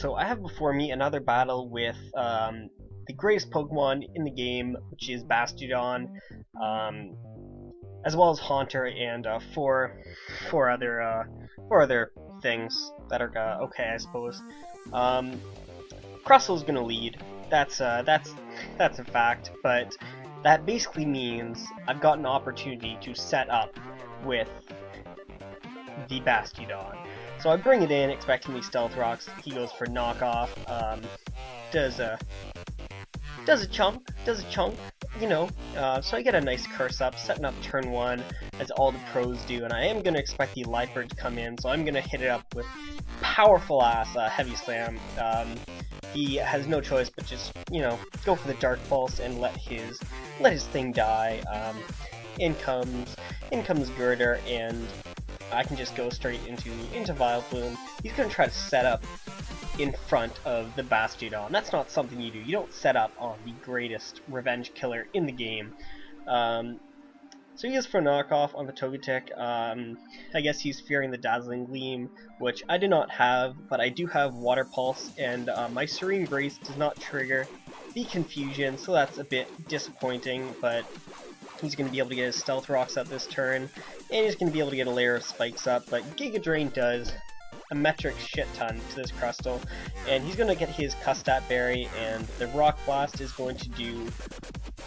so I have before me another battle with the greatest Pokemon in the game, which is Bastiodon, um, as well as Haunter and four other things that are okay, I suppose. Um, Crustl's gonna lead. That's a fact, but that basically means I've got an opportunity to set up with the Bastiodon. So I bring it in, expecting these Stealth Rocks. He goes for knockoff. Does a chunk, you know. So I get a nice curse up, setting up turn one, as all the pros do, and I am gonna expect the Lifer to come in, so I'm gonna hit it up with powerful ass Heavy Slam. He has no choice but just, you know, go for the Dark Pulse and let his thing die. In comes Girder, and I can just go straight into Vileplume. He's gonna try to set up in front of the Bastiodon. That's not something you do. You don't set up on the greatest revenge killer in the game. So he goes for a knockoff on the Togetic. I guess he's fearing the Dazzling Gleam, which I do not have, but I do have Water Pulse, and my Serene Grace does not trigger the Confusion, so that's a bit disappointing, but he's going to be able to get his Stealth Rocks up this turn, and he's going to be able to get a layer of Spikes up, but Giga Drain does a metric shit ton to this Crustle, and he's going to get his Custat Berry, and the Rock Blast is going to do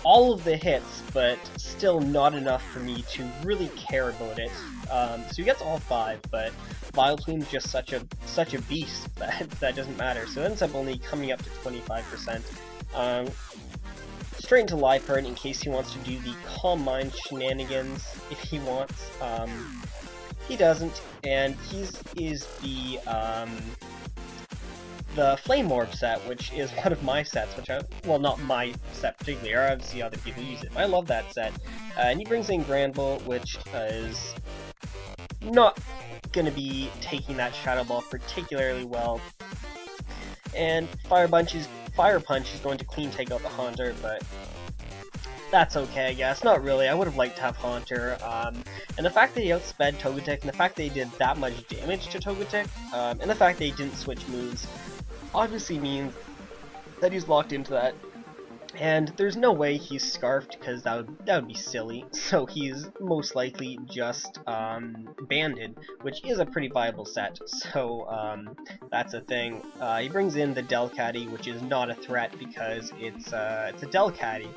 all of the hits, but still not enough for me to really care about it. So he gets all 5, but Vileplume's just such a beast that doesn't matter, so it ends up only coming up to 25%. Straight into Liepard in case he wants to do the Calm Mind shenanigans if he wants. He doesn't, and he's the Flame Orb set, which is one of my sets, well, not my set particularly, or obviously other people use it, but I love that set. And he brings in Granbull, which is not going to be taking that Shadow Ball particularly well. And Fire Punch is going to clean take out the Haunter, but that's okay, I guess. Not really. I would have liked to have Haunter. And the fact that he outsped Togetic, and the fact that he did that much damage to Togetic, and the fact that he didn't switch moves, obviously means that he's locked into that. And there's no way he's Scarfed, because that would be silly. So he's most likely just Banded, which is a pretty viable set. So that's a thing. He brings in the Delcatty, which is not a threat because it's a Delcatty.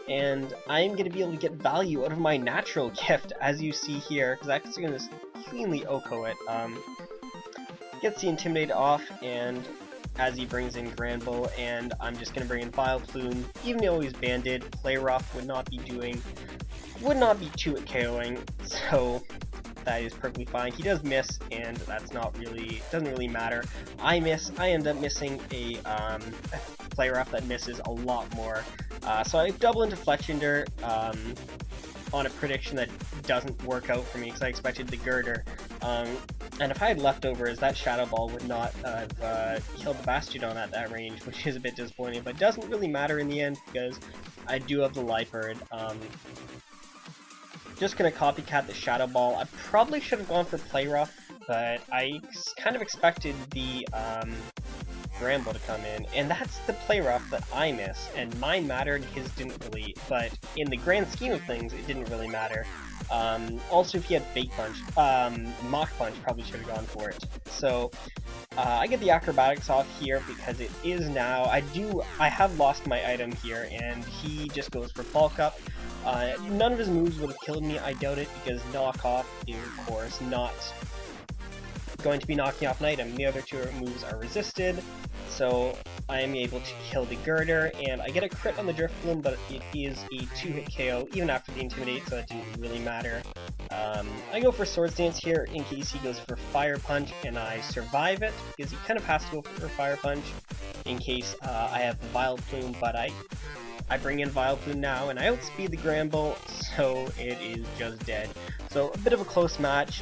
And I'm going to be able to get value out of my natural gift, as you see here, because I'm just going to cleanly Oko it. Gets the Intimidate off, and as he brings in Granbull, and I'm just going to bring in Vileplume. Even though he's Banded, Play Rough would not be too KOing, so that is perfectly fine. He does miss, and that's not really, doesn't really matter. I end up missing a Play Rough that misses a lot more. So I double into Fletchinder on a prediction that doesn't work out for me because I expected the Girder. And if I had leftovers, that Shadow Ball would not have killed the Bastiodon at that range, which is a bit disappointing, but doesn't really matter in the end because I do have the Liepard. Just gonna copycat the Shadow Ball. I probably should have gone for Play Rough, but I kind of expected the Granbull to come in, and that's the Play Rough that I miss, and mine mattered, his didn't really, but in the grand scheme of things, it didn't really matter. Also, if he had Fake Punch, Mach Punch probably should have gone for it. So, I get the Acrobatics off here because it is now, I have lost my item here, and he just goes for Bulk Up. None of his moves would have killed me, I doubt it, because Knockoff is, of course, not going to be knocking off an item. The other two moves are resisted, so I am able to kill the Girder, and I get a crit on the Drifloon, but it is a 2-hit KO, even after the Intimidate, so it didn't really matter. I go for Swords Dance here in case he goes for Fire Punch, and I survive it, because he kind of has to go for Fire Punch in case I have the Vileplume, but I bring in Vileplume now, and I outspeed the Granbull, so it is just dead. So a bit of a close match.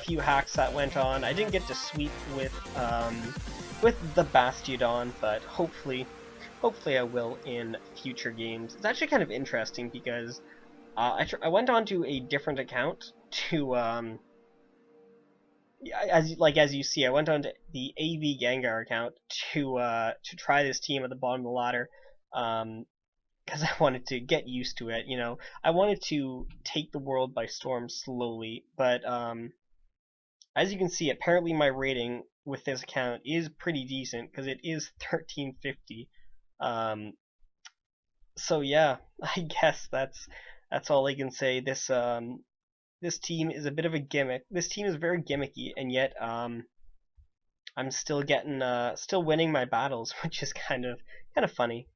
Few hacks that went on. I didn't get to sweep with the Bastiodon, but hopefully I will in future games. It's actually kind of interesting because I went onto a different account to as you see, I went on to the AV Gengar account to try this team at the bottom of the ladder, because I wanted to get used to it. I wanted to take the world by storm slowly, but as you can see, apparently my rating with this account is pretty decent because it is 1350. Um, so yeah, I guess that's all I can say. This team is a bit of a gimmick. This team is very gimmicky, and yet I'm still winning my battles, which is kind of funny.